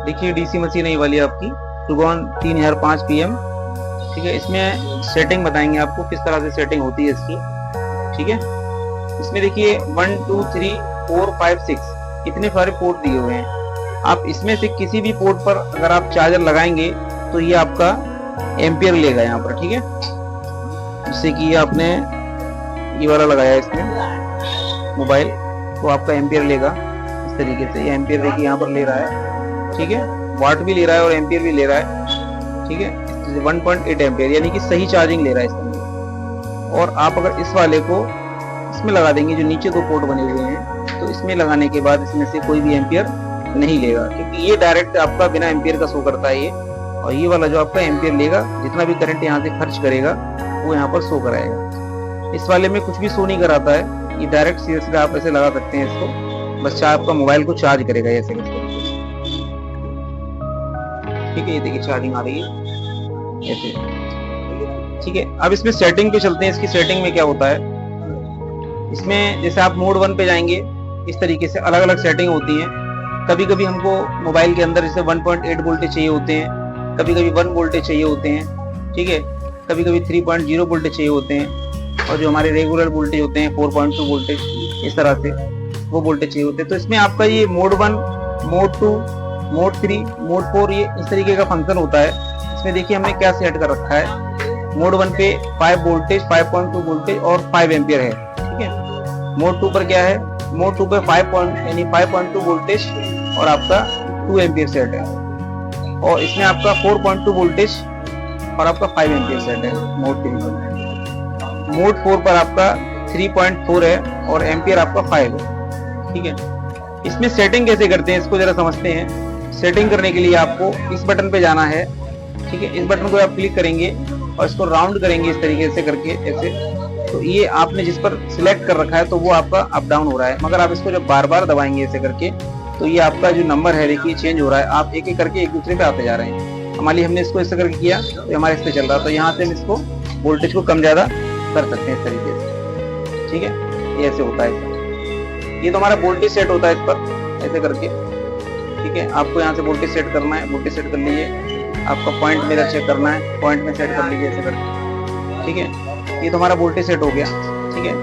देखिए DC machine है वाली आपकी सुगौन 3005 PM। ठीक है, इसमें सेटिंग बताएंगे आपको किस तरह से सेटिंग होती है इसकी। ठीक है, इसमें देखिए 1 2 3 4 5 6 इतने सारे पोर्ट दिए हुए हैं। आप इसमें से किसी भी पोर्ट पर अगर आप चार्जर लगाएंगे तो ये आपका एम्पियर लेगा यहाँ पर। ठीक है, जैसे कि आपने ये वाला लगाया इसमें मोबाइल, तो आपका एम्पियर लेगा इस तरीके से। ये एम्पियर देखिए यहाँ पर ले रहा है। ठीक है, वाट भी ले रहा है और एम्पियर भी ले रहा है। ठीक है, 1.8 एम्पियर यानी कि सही चार्जिंग ले रहा है इसमें। और आप अगर इस वाले को इसमें लगा देंगे, जो नीचे दो पोर्ट बने हुए हैं, तो इसमें लगाने के बाद इसमें से कोई भी एम्पियर नहीं लेगा, क्योंकि ये डायरेक्ट आपका बिना एम्पियर का शो करता है ये। और ये वाला जो आपका एम्पियर लेगा, जितना भी करंट यहाँ से खर्च करेगा वो यहाँ पर शो कराएगा। इस वाले में कुछ भी शो नहीं कराता है, ये डायरेक्ट सीधे आप ऐसे लगा सकते हैं इसको, बस आपका मोबाइल को चार्ज करेगा ऐसे। ठीक है, ये देखिए चार्जिंग आ रही है ऐसे। ठीक है, अब इसमें सेटिंग पे चलते हैं। इसकी सेटिंग में क्या होता है, इसमें जैसे आप मोड 1 पे जाएंगे, इस तरीके से अलग अलग सेटिंग होती हैं। कभी कभी हमको मोबाइल के अंदर जैसे 1.8 वोल्टेज चाहिए होते हैं, कभी कभी 1 वोल्टेज चाहिए होते हैं। ठीक है, कभी कभी 3.0 वोल्टेज चाहिए होते हैं, और जो हमारे रेगुलर वोल्टेज होते हैं 4.2 वोल्टेज, इस तरह से वो वोल्टेज चाहिए होते हैं। तो इसमें आपका ये मोड 1, मोड 2, मोड 3, मोड 4 ये इस तरीके का फंक्शन होता है। इसमें देखिए हमने क्या सेट कर रखा है। मोड 1 पे 5 वोल्टेज, 5.2 वोल्टेज और 5 एम्पियर है। ठीक है, मोड 2 पर क्या है, मोड 2 पे 5.2 वोल्टेज और आपका 2 एम्पियर सेट है। और इसमें आपका 4.2 वोल्टेज और आपका 5 एम्पियर सेट है मोड 3 पर। मोड 4 पर आपका 3.4 है और एम्पियर आपका 5 है। ठीक है, इसमें सेटिंग कैसे करते हैं इसको जरा समझते हैं। सेटिंग करने के लिए आपको इस बटन पे जाना है। ठीक है, इस बटन को आप क्लिक करेंगे और इसको राउंड करेंगे इस तरीके से करके ऐसे, तो ये आपने जिस पर सिलेक्ट कर रखा है तो वो आपका अप डाउन हो रहा है। मगर आप इसको जब बार बार दबाएंगे ऐसे करके, तो ये आपका जो नंबर है देखिए चेंज हो रहा है। आप एक एक करके एक दूसरे पे आते जा रहे हैं। मान लीजिए हमने इसको ऐसे करके किया तो हमारे इस पे चल रहा, तो यहाँ से हम इसको वोल्टेज को कम ज्यादा कर सकते हैं इस तरीके से। ठीक है, ये ऐसे होता है। ये तो हमारा वोल्टेज सेट होता है इस पर ऐसे करके। ठीक है, आपको यहाँ से वोल्टेज सेट करना है, वोल्टेज सेट कर लीजिए। आपका पॉइंट मेरा चेक करना है, पॉइंट में सेट कर लीजिए ऐसे करके। ठीक है, ये तो हमारा वोल्टेज सेट हो गया। ठीक है,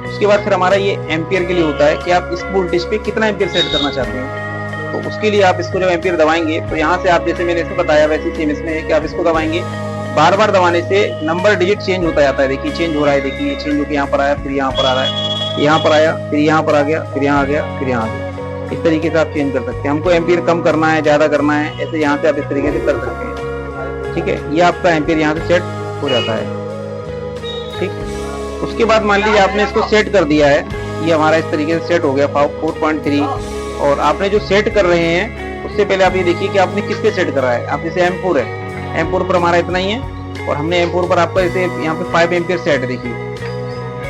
उसके बाद फिर हमारा ये एम्पियर के लिए होता है कि आप इस वोल्टेज पे कितना एम्पियर सेट करना चाहते हैं। तो उसके लिए आप इसको जब एम्पियर दबाएंगे तो यहाँ से आप जैसे मैंने इसमें बताया वैसे सेम इसमें है कि आप इसको दबाएंगे, बार बार दबाने से नंबर डिजिट चेंज होता जाता है। देखिए चेंज हो रहा है, देखिए चेंज होकर यहाँ पर आया, फिर यहाँ पर आ रहा है, यहाँ पर आया, फिर यहाँ पर आ गया, फिर यहाँ आ गया, फिर यहाँ आ गया। इस तरीके से आप चेंज कर सकते हैं। हमको एम्पियर कम करना है, ज्यादा करना है, ऐसे यहाँ से आप इस तरीके से कर सकते हैं। ठीक है, ये आपका एम्पियर यहाँ से सेट हो जाता है। ठीक, उसके बाद मान लीजिए आपने इसको सेट कर दिया है, ये हमारा इस तरीके से सेट हो गया 4.3। और आपने जो सेट कर रहे हैं उससे पहले आप ये देखिए कि आपने किस पे सेट करा है। आप जैसे M4 है, M4 पर हमारा इतना ही है, और हमने M4 पर आपका जैसे यहाँ पे 5 एम्पियर सेट है। देखिए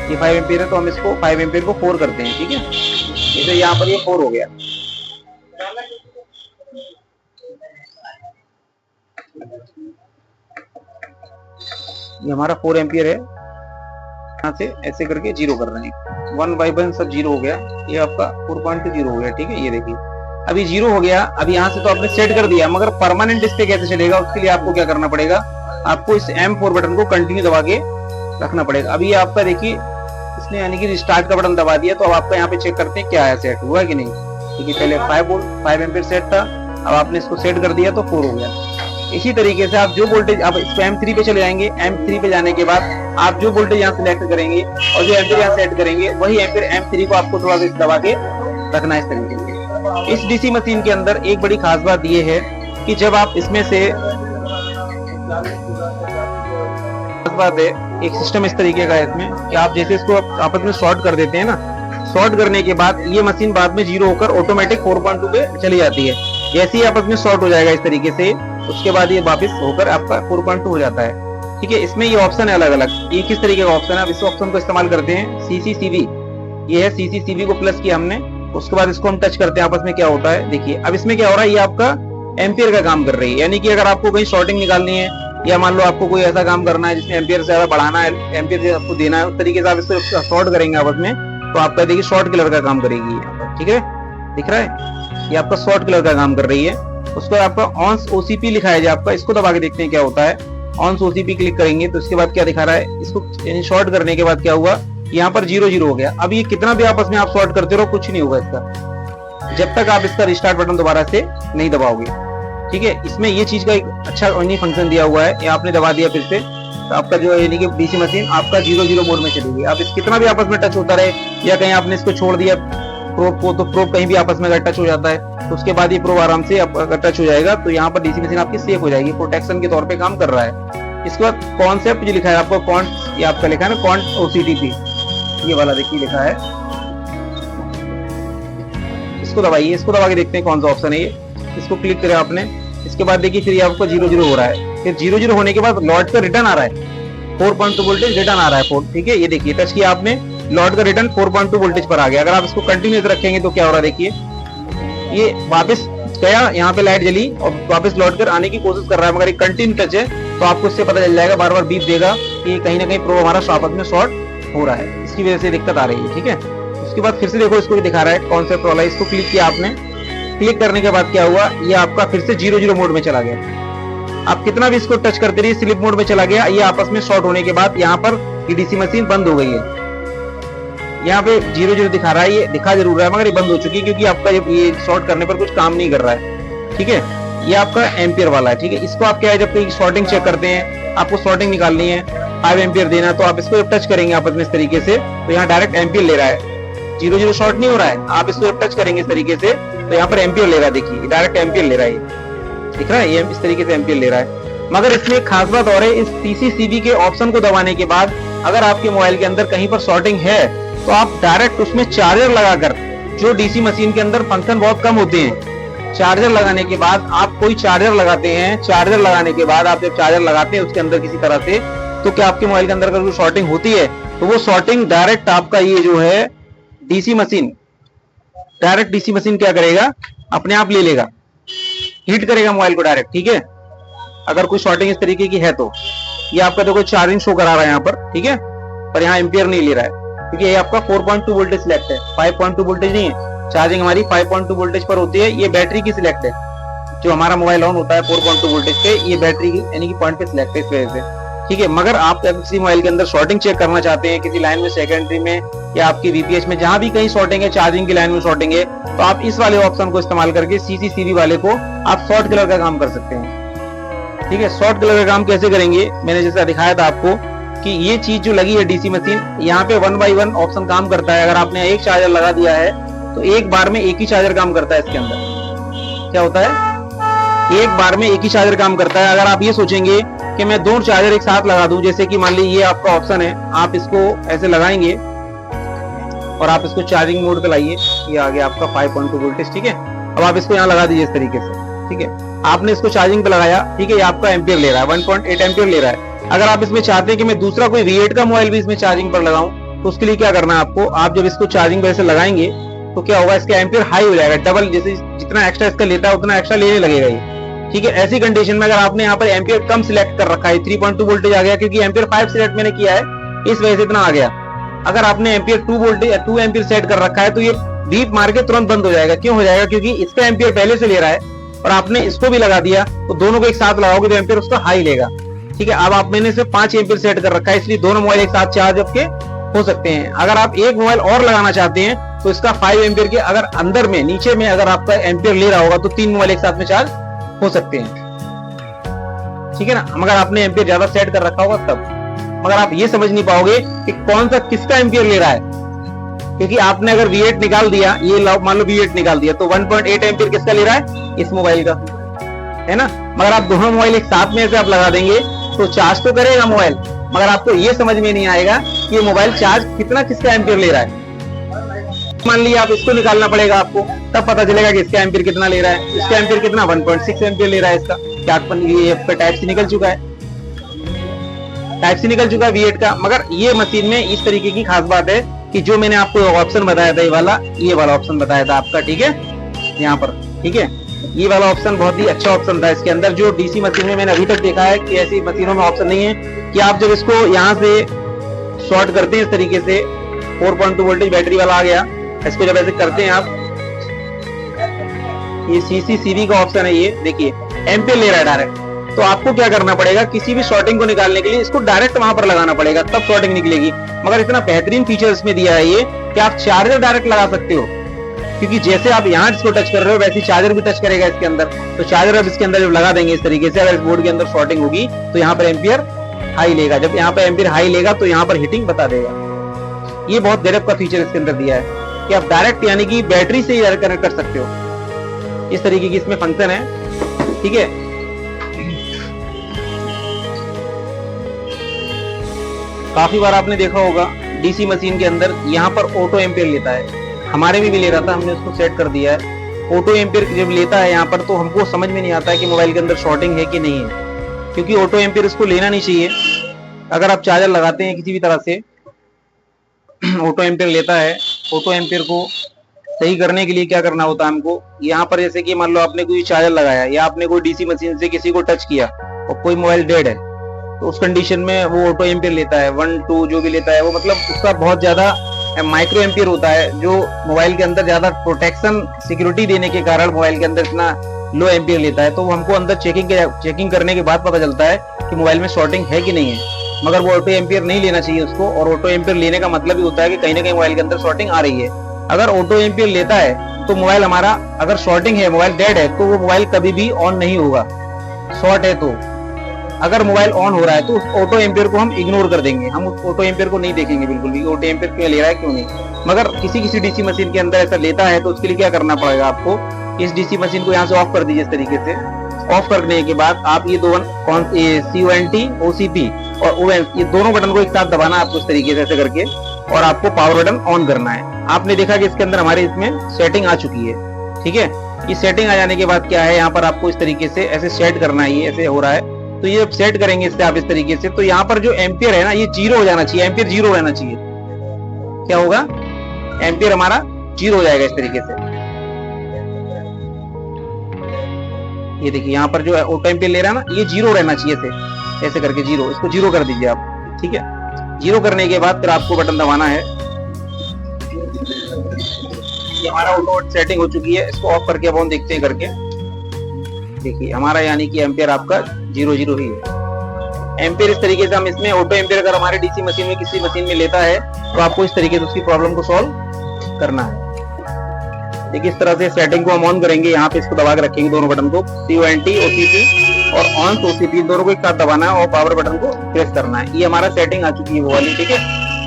ये 5 एम्पियर है, तो हम इसको 5 एम्पियर को 4 करते हैं। ठीक है, जैसे यहाँ पर ये 4 हो गया। ये हमारा 4 एम्पियर है, यहाँ से ऐसे करके 0 कर रहे हैं, 1 by 1 सब 0 हो गया। ये आपका 4.0 हो गया। ठीक है, ये देखिए अभी 0 हो गया। अभी यहाँ से तो आपने सेट कर दिया, मगर परमानेंट डिस्प्ले कैसे चलेगा, उसके लिए आपको क्या करना पड़ेगा, आपको इस M4 बटन को कंटिन्यू दबा के रखना पड़ेगा। अभी आपका देखिए इसने यानी कि रिस्टार्ट का बटन दबा दिया, तो अब आपका यहाँ पे चेक करते हैं क्या है, सेट हुआ है कि नहीं। ठीक है, पहले 5 एम्पियर सेट था, अब आपने इसको सेट कर दिया तो 4 हो गया। इसी तरीके से आप जो वोल्टेज, आप इस M3 पे चले जाएंगे। M3 पे जाने के बाद आप जो वोल्टेज यहाँ सिलेक्ट करेंगे और जो एम्पियर यहाँ सेट करेंगे, वही एम्पियर M3 को आपको थोड़ा सा दबा के रखना है इस तरीके से। इस डीसी मशीन के अंदर एक बड़ी खास बात ये है कि जब आप इसमें से बात है, एक सिस्टम इस तरीके का है इसमें कि आप जैसे इसको आपस में शॉर्ट कर देते हैं ना, शॉर्ट करने के बाद ये मशीन बाद में 0 होकर ऑटोमेटिक 4.2 पे चली जाती है। जैसे ही आपस में शॉर्ट हो जाएगा इस तरीके से, उसके बाद ये वापस होकर आपका 4.2 हो जाता है। ठीक है, इसमें ये ऑप्शन है अलग अलग, ये किस तरीके का ऑप्शन है, आप इस ऑप्शन को इस्तेमाल करते हैं CCCV। ये है CCCV को प्लस किया हमने, उसके बाद इसको हम टच करते हैं आपस में क्या होता है। देखिए अब इसमें क्या हो रहा है, ये आपका एम्पियर का काम कर रही है। यानी कि अगर आपको कहीं शॉर्टिंग निकालनी है, या मान लो आपको कोई ऐसा काम करना है जिसमें एम्पियर से ज्यादा बढ़ाना है, एम्पियर से आपको देना है, उस तरीके से आप इसको शॉर्ट करेंगे आपस में, तो आपका देखिए शॉर्ट किलर का काम करेगी। ठीक है, दिख रहा है, ये आपका शॉर्ट किलर का काम कर रही है। उसके बाद आपका ऑन ओसीपी लिखा है जो आपका, इसको दबा के देखते हैं क्या होता है। ऑन ओसीपी क्लिक करेंगे तो इसके बाद क्या दिखा रहा है, इसको शॉर्ट करने के बाद क्या हुआ, यहाँ पर 0-0 हो गया। अब ये कितना भी आपस में आप शॉर्ट करते रहो कुछ नहीं होगा इसका, जब तक आप इसका रिस्टार्ट बटन दोबारा से नहीं दबाओगे। ठीक है, इसमें ये चीज का एक अच्छा फंक्शन दिया हुआ है, ये आपने दबा दिया फिर से तो आपका जो यानी कि डीसी मशीन आपका 0-0 मोड में चलेगी। अब इस कितना भी आपस में टच होता रहे या कहीं आपने इसको छोड़ दिया प्रोब को, तो प्रोब कहीं भी आपस में अगर टच हो जाता है तो उसके बाद ये प्रोब आराम से अगर टच हो जाएगा तो यहाँ पर डीसी मशीन आपकी सेफ हो जाएगी, प्रोटेक्शन के तौर पे काम कर रहा है। इसके बाद कॉन्सेप्ट जो लिखा है आपको कॉन्ट, ये आपका लिखा है ना कॉन्ट ओसीटीपी, ये वाला देखिए लिखा है, इसको दबाइए, इसको दबा के देखते हैं कौन सा ऑप्शन है ये। इसको क्लिक करें आपने, इसके बाद देखिए फिर ये आपको 0-0 हो रहा है, फिर 0-0 होने के बाद लॉर्ड का रिटर्न आ रहा है, 4.2 वोल्टेज रिटर्न आ रहा है 4। ठीक है, ये देखिए टच किया आपने, लॉर्ड का रिटर्न 4.2 वोल्टेज पर आ गया। अगर आप इसको कंटिन्यूस रखेंगे तो क्या हो रहा है देखिए, ये वापस गया, यहाँ पे लाइट जली और वापस लौट कर आने की कोशिश कर रहा है, मगर एक कंटिन्यू टच है तो आपको इससे पता चल जाएगा, बार बार बीप देगा कि कहीं ना कहीं प्रोब हमारा आपस में शॉर्ट हो रहा है, इसकी वजह से दिक्कत आ रही है। ठीक है, उसके बाद फिर से देखो इसको दिखा रहा है कॉन्सेप्ट वाला, इसको क्लिक किया आपने, क्लिक करने के बाद क्या हुआ, ये आपका फिर से 0-0 मोड में चला गया। आप कितना भी इसको टच करते रहिए स्लिप मोड में चला गया, ये आपस में शॉर्ट होने के बाद यहाँ पर डीसी मशीन बंद हो गई है। यहाँ पे 0-0 दिखा रहा है, ये दिखा जरूर रहा है मगर ये बंद हो चुकी है क्योंकि आपका ये शॉर्ट करने पर कुछ काम नहीं कर रहा है। ठीक है, ये आपका एम्पियर वाला है। ठीक है, इसको आप क्या है जब कोई शॉर्टिंग चेक करते हैं, आपको शॉर्टिंग निकालनी है, 5 एम्पियर देना, तो आप इसको टच करेंगे आपस में इस तरीके से तो यहाँ डायरेक्ट एम्पियर ले रहा है, 0-0 शॉर्ट नहीं हो रहा है। आप इसको टच करेंगे इस तरीके से तो यहाँ पर एम्पियर ले रहा है, देखिए डायरेक्ट एम्पियर ले रहा है, दिख रहा है, ये इस तरीके से एम्पियर ले रहा है। मगर इसमें एक खास बात और है, इस TCCB के ऑप्शन को दबाने के बाद अगर आपके मोबाइल के अंदर कहीं पर शॉर्टिंग है तो आप डायरेक्ट उसमें चार्जर लगाकर, जो डीसी मशीन के अंदर फंक्शन बहुत कम होते हैं, चार्जर लगाने के बाद आप कोई चार्जर लगाते हैं, चार्जर लगाने के बाद आप जब चार्जर लगाते हैं उसके अंदर किसी तरह से, तो क्या आपके मोबाइल के अंदर अगर शॉर्टिंग होती है तो वो शॉर्टिंग डायरेक्ट आपका ये जो है DC machine, direct DC machine क्या करेगा, अपने आप ले लेगा, हीट करेगा मोबाइल को डायरेक्ट। ठीक है, अगर कोई शॉर्टिंग इस तरीके की है तो ये आपका देखो चार्जिंग शो करा रहा है यहाँ पर, ठीक है, पर यहाँ एम्पियर नहीं ले रहा है क्योंकि ये आपका 4.2 वोल्टेज सिलेक्ट है, 5.2 वोल्टेज नहीं है। चार्जिंग हमारी 5.2 वोल्टेज पर होती है, ये बैटरी की सिलेक्ट है, जो हमारा मोबाइल ऑन होता है 4.2 वोल्टेज पे, ये बैटरी की यानी कि पॉइंट पे सिलेक्ट है इस वजह से। ठीक है, मगर आप किसी मोबाइल के अंदर शॉर्टिंग चेक करना चाहते हैं, किसी लाइन में, सेकेंडरी में या आपकी VPH में, जहां भी कहीं शॉर्टिंग है, चार्जिंग की लाइन में शॉर्टिंग है, तो आप इस वाले ऑप्शन को इस्तेमाल करके CCCB वाले को आप शॉर्ट कलर का काम कर सकते हैं। ठीक है, शॉर्ट कलर का काम कैसे करेंगे, मैंने जैसा दिखाया था आपको कि ये चीज जो लगी है डीसी मशीन, यहाँ पे 1 by 1 ऑप्शन काम करता है। अगर आपने एक चार्जर लगा दिया है तो एक बार में एक ही चार्जर काम करता है। इसके अंदर क्या होता है, एक बार में एक ही चार्जर काम करता है। अगर आप ये सोचेंगे कि मैं 2 चार्जर एक साथ लगा दूं, जैसे कि मान लीजिए ये आपका ऑप्शन है, आप इसको ऐसे लगाएंगे और आप इसको चार्जिंग मोड पे लाइए, ये आ गया आपका 5.2 वोल्टेज। ठीक है, अब आप इसको यहाँ लगा दीजिए इस तरीके से। ठीक है, आपने इसको चार्जिंग पे लगाया, ठीक है, ये आपका एम्पियर ले रहा है, 1.8 एम्पियर ले रहा है। अगर आप इसमें चाहते हैं कि मैं दूसरा कोई V8 का मोबाइल भी इसमें चार्जिंग पर लगाऊं, तो उसके लिए क्या करना है आपको, आप जब इसको चार्जिंग पे ऐसे लगाएंगे तो क्या होगा, इसका एम्पियर हाई हो जाएगा, डबल, जैसे जितना एक्स्ट्रा इसका लेता है उतना एक्स्ट्रा लेने लगेगा ये। ठीक है, ऐसी कंडीशन में अगर आपने यहाँ पर एम्पियर कम सिलेक्ट कर रखा है, 3.2 वोल्टेज आ गया, क्योंकि एम्पियर 5 सिलेक्ट मैंने किया है इस वजह से इतना आ गया। अगर आपने एम्पियर 2 वोल्टेज 2 एम्पियर सेट कर रखा है तो ये बीप मार के तुरंत बंद हो जाएगा। क्यों हो जाएगा, क्योंकि इसका एम्पियर पहले से ले रहा है और आपने इसको भी लगा दिया, तो दोनों को एक साथ लगाओगे तो एम्पियर उसका हाई लेगा। ठीक है, अब आप मैंने सिर्फ 5 एम्पियर सेट कर रखा है, इसलिए दोनों मोबाइल एक साथ चार्ज आपके हो सकते हैं। अगर आप एक मोबाइल और लगाना चाहते हैं तो इसका 5 एम्पियर के अगर अंदर में, नीचे में अगर आपका एम्पियर ले रहा होगा तो 3 मोबाइल एक साथ में चार्ज हो सकते हैं। ठीक है ना, मगर आपने एम्पियर ज्यादा सेट कर रखा होगा तब, मगर आप ये समझ नहीं पाओगे कि कौन सा किसका एम्पियर ले रहा है, क्योंकि आपने अगर V8 निकाल दिया, ये मान लो V8 निकाल दिया, तो 1.8 एम्पियर किसका ले रहा है, इस मोबाइल का, है ना। मगर आप दोनों मोबाइल एक साथ में ऐसे आप लगा देंगे तो चार्ज तो करेगा मोबाइल, मगर आपको ये समझ में नहीं आएगा कि ये मोबाइल चार्ज कितना किसका एम्पियर ले रहा है। मान लीजिए आप इसको निकालना पड़ेगा आपको, तब पता चलेगा कि इसका एम्पियर कितना ले रहा है। इसका एम्पियर कितना, 1.6 एम्पियर ले रहा है इसका। क्या ये आपका टाइप सी निकल चुका है, टाइप सी निकल चुका है V8 का। मगर ये मशीन में इस तरीके की खास बात है कि जो मैंने आपको ऑप्शन बताया था, ये वाला ऑप्शन बताया था आपका, ठीक है, यहाँ पर, ठीक है, ये वाला ऑप्शन बहुत ही अच्छा ऑप्शन था इसके अंदर, जो डीसी मशीन में मैंने अभी तक देखा है कि ऐसी मशीनों में ऑप्शन नहीं है कि आप जब इसको यहाँ से शॉर्ट करते हैं इस तरीके से, 4.2 वोल्टेज बैटरी वाला आ गया, इसको जब ऐसे करते हैं आप, ये CCCV का ऑप्शन है, ये देखिए एम्पियर ले रहा है डायरेक्ट। तो आपको क्या करना पड़ेगा, किसी भी शॉर्टिंग को निकालने के लिए इसको डायरेक्ट वहां पर लगाना पड़ेगा, तब शॉर्टिंग निकलेगी। मगर इतना बेहतरीन फीचर इसमें दिया है ये कि आप चार्जर डायरेक्ट लगा सकते हो, क्योंकि जैसे आप यहाँ इसको टच कर रहे हो वैसे चार्जर भी टच करेगा इसके अंदर। तो चार्जर अब इसके अंदर जब लगा देंगे इस तरीके से, अगर इस बोर्ड के अंदर शॉर्टिंग होगी तो यहाँ पर एम्पियर हाई लेगा। जब यहाँ पर एम्पियर हाई लेगा तो यहाँ पर हीटिंग बता देगा। ये बहुत गजब का फीचर इसके अंदर दिया है कि आप डायरेक्ट यानी कि बैटरी से ही डायरेक्ट कनेक्ट कर सकते हो। इस तरीके की इसमें फंक्शन है, ठीक है। काफी बार आपने देखा होगा डीसी मशीन के अंदर यहाँ पर ऑटो एम्पियर लेता है, हमारे में भी ले रहा था, हमने उसको सेट कर दिया है। ऑटो एम्पियर जब लेता है यहाँ पर तो हमको समझ में नहीं आता है कि मोबाइल के अंदर शॉर्टिंग है कि नहीं है, क्योंकि ऑटो एम्पियर इसको लेना नहीं चाहिए। अगर आप चार्जर लगाते हैं किसी भी तरह से, ऑटो एम्पियर लेता है। ऑटो एम्पियर को सही करने के लिए क्या करना होता है हमको, यहाँ पर जैसे कि मान लो आपने कोई चार्जर लगाया या आपने कोई डीसी मशीन से किसी को टच किया और कोई मोबाइल डेड है, तो उस कंडीशन में वो ऑटो एम्पियर लेता है, 1 2 जो भी लेता है वो, मतलब उसका बहुत ज्यादा माइक्रो एम्पियर होता है, जो मोबाइल के अंदर ज्यादा प्रोटेक्शन सिक्योरिटी देने के कारण मोबाइल के अंदर इतना लो एम्पियर लेता है। तो हमको अंदर चेकिंग करने के बाद पता चलता है कि मोबाइल में शॉर्टिंग है कि नहीं है। मगर वो ऑटो एम्पियर नहीं लेना चाहिए उसको, और ऑटो एम्पियर लेने का मतलब ही होता है कि कहीं ना कहीं मोबाइल के अंदर शॉर्टिंग आ रही है। अगर ऑटो एम्पियर लेता है तो मोबाइल हमारा, अगर शॉर्टिंग है, मोबाइल डेड है, तो वो मोबाइल कभी भी ऑन नहीं होगा। शॉर्ट है तो अगर मोबाइल ऑन हो रहा है तो उस ऑटो एम्पियर को हम इग्नोर कर देंगे, हम उस ऑटो एम्पियर को नहीं देखेंगे बिल्कुल भी, ऑटो एम्पियर क्यों ले रहा है क्यों नहीं। मगर किसी किसी डीसी मशीन के अंदर ऐसा लेता है तो उसके लिए क्या करना पड़ेगा आपको, इस डीसी मशीन को यहाँ से ऑफ कर दीजिए इस तरीके से। ऑफ करने के बाद आप ये दो CONT OCP और ON, ये दोनों बटन को एक साथ दबाना है आपको इस तरीके से ऐसे करके, और आपको पावर बटन ऑन करना है। आपने देखा कि इसके अंदर हमारे इसमें सेटिंग आ चुकी है, ठीक है। ये सेटिंग आ जाने के बाद क्या है, यहाँ पर आपको इस तरीके से ऐसे सेट करना है, ये ऐसे हो रहा है। तो ये सेट करेंगे इससे आप इस तरीके से, तो यहाँ पर जो एम्पियर है ना, ये 0 हो जाना चाहिए, एम्पियर 0 रहना चाहिए। क्या होगा, एम्पियर हमारा 0 हो जाएगा इस तरीके से। ये देखिए यहाँ पर जो है ऑटो एम्पियर ले रहा है ना, ये 0 रहना चाहिए ऐसे करके 0, इसको 0 कर दीजिए आप, ठीक है। 0 करने के बाद फिर आपको बटन दबाना है। ये हमारा ऑटो सेटिंग हो चुकी है, इसको ऑफ करके अब हम देखते हैं करके। देखिए हमारा यानी कि एम्पियर आपका 0 ही है। एम्पियर इस तरीके से हम इसमें ऑटो एम्पियर अगर हमारे डीसी मशीन में किसी मशीन में लेता है तो आपको इस तरीके से उसकी प्रॉब्लम को सॉल्व करना है। देखिए इस तरह से सेटिंग को हम ऑन करेंगे, यहाँ पे इसको दबा के रखेंगे दोनों बटन को, CONT OCP और ऑन OCP दोनों को एक साथ दबाना है और पावर बटन को प्रेस करना है। ये हमारा सेटिंग आ चुकी है वो वाली, ठीक है।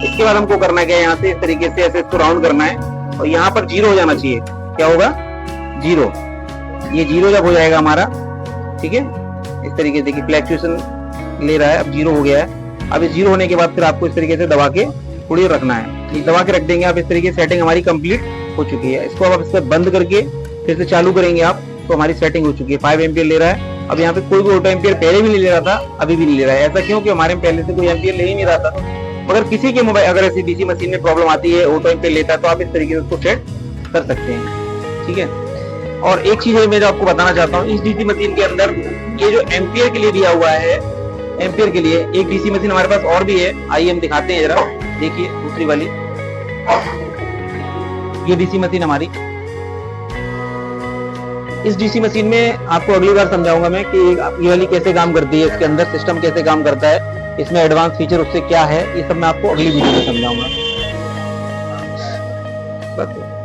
इसके बाद हमको करना क्या है, यहाँ से इस तरीके से ऐसे इसको राउंड करना है और यहाँ पर 0 हो जाना चाहिए। क्या होगा, 0। ये 0 जब हो जाएगा हमारा, ठीक है, इस तरीके से देखिए फ्लैक्चुएशन ले रहा है, अब 0 हो गया है। अब इस 0 होने के बाद फिर आपको इस तरीके से दबा के थोड़ी रखना है, ये दबा के रख देंगे आप इस तरीके से। सेटिंग हमारी कंप्लीट हो चुकी है। इसको अब आप इससे बंद करके फिर से चालू करेंगे आप, तो हमारी सेटिंग हो चुकी है। 5 एम्पियर ले रहा है। अब यहाँ पे कोई भी ऑटो एम्पियर पहले भी नहीं ले रहा था, अभी भी नहीं ले रहा है। ऐसा क्यों, कि हमारे में पहले से कोई एम्पियर ले ही नहीं रहा था। मगर किसी के मोबाइल अगर ऐसी डीसी मशीन में प्रॉब्लम आती है, ऑटो एम्पियर लेता है, तो आप इस तरीके से उसको सेट कर सकते हैं, ठीक है। और एक चीज मैं जो आपको बताना चाहता हूँ, इस डीसी मशीन के अंदर ये जो एम्पियर के लिए दिया हुआ है, एम्पियर के लिए एक डीसी मशीन हमारे पास और भी है। आइए हम दिखाते हैं जरा, देखिए दूसरी वाली, ये डीसी मशीन हमारी। इस डीसी मशीन में आपको अगली बार समझाऊंगा मैं कि ये वाली कैसे काम करती है, इसके अंदर सिस्टम कैसे काम करता है, इसमें एडवांस फीचर उससे क्या है, ये सब मैं आपको अगली वीडियो में समझाऊंगा। बस।